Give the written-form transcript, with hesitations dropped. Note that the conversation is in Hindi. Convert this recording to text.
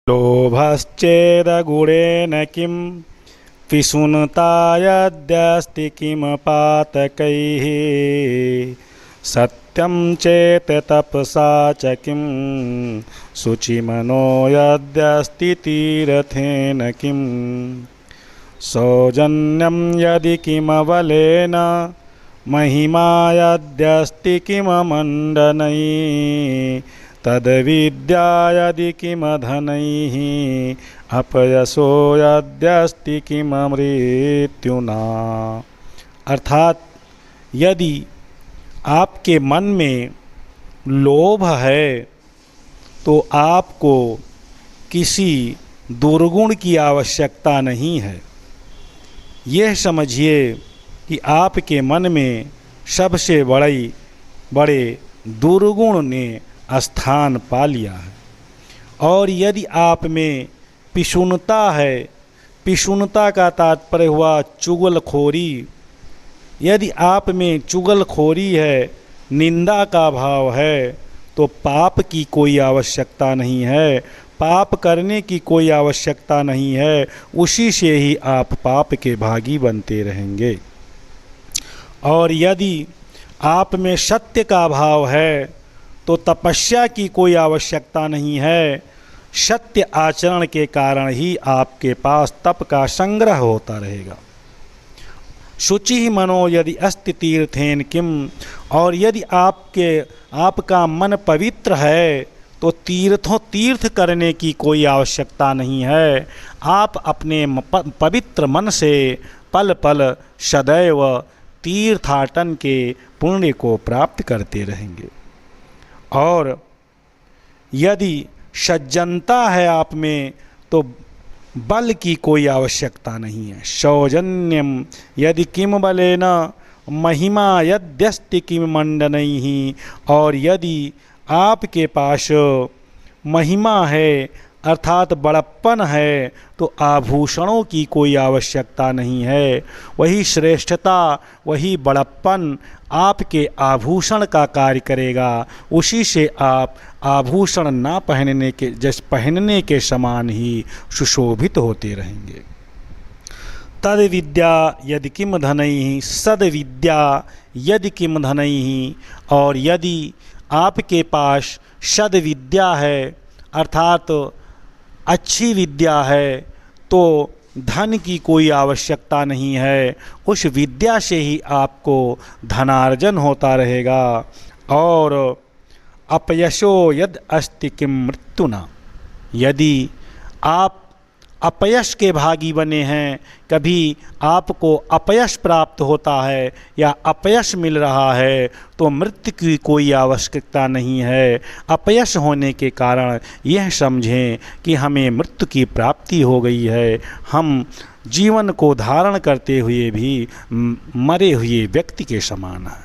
लोभश्चेदगुणेन किं पिशुनतायद्यस्ति किं पातकैः सत्यं चेत तपसा च किं शुचिमनो यद्यस्ति तीर्थेन किं सौजन्यं यदि किमबलेन महिमा यद्यस्ति किममण्डनैः तद्विद्या यदि किमधनैः अपयसो यद्यस्ति किममृत्युना। अर्थात यदि आपके मन में लोभ है तो आपको किसी दुर्गुण की आवश्यकता नहीं है। यह समझिए कि आपके मन में सबसे बड़े दुर्गुण ने स्थान पा लिया है। और यदि आप में पिशुनता है, पिशुनता का तात्पर्य हुआ चुगलखोरी, यदि आप में चुगलखोरी है, निंदा का भाव है, तो पाप की कोई आवश्यकता नहीं है, पाप करने की कोई आवश्यकता नहीं है, उसी से ही आप पाप के भागी बनते रहेंगे। और यदि आप में सत्य का भाव है तो तपस्या की कोई आवश्यकता नहीं है, सत्य आचरण के कारण ही आपके पास तप का संग्रह होता रहेगा। शुचि मनो यदि अस्ति तीर्थेन किम, और यदि आपका मन पवित्र है तो तीर्थ करने की कोई आवश्यकता नहीं है। आप अपने पवित्र मन से पल पल सदैव तीर्थाटन के पुण्य को प्राप्त करते रहेंगे। और यदि सज्जनता है आप में तो बल की कोई आवश्यकता नहीं है। सौजन्यम यदि किम बलेन महिमा यद्यस्ति किम मंडनैः, और यदि आपके पास महिमा है अर्थात बड़प्पन है तो आभूषणों की कोई आवश्यकता नहीं है। वही श्रेष्ठता, वही बड़प्पन आपके आभूषण का कार्य करेगा। उसी से आप आभूषण ना पहनने के समान ही सुशोभित होते रहेंगे। तद विद्या यदि किम धनैः सद्विद्या यदि किम धनैः, और यदि आपके पास सद्विद्या है अर्थात अच्छी विद्या है तो धन की कोई आवश्यकता नहीं है। उस विद्या से ही आपको धनार्जन होता रहेगा। और अपयशो यद अस्ति किम मृत्युना, यदि आप अपयश के भागी बने हैं, कभी आपको अपयश प्राप्त होता है या अपयश मिल रहा है तो मृत्यु की कोई आवश्यकता नहीं है। अपयश होने के कारण यह समझें कि हमें मृत्यु की प्राप्ति हो गई है। हम जीवन को धारण करते हुए भी मरे हुए व्यक्ति के समान हैं।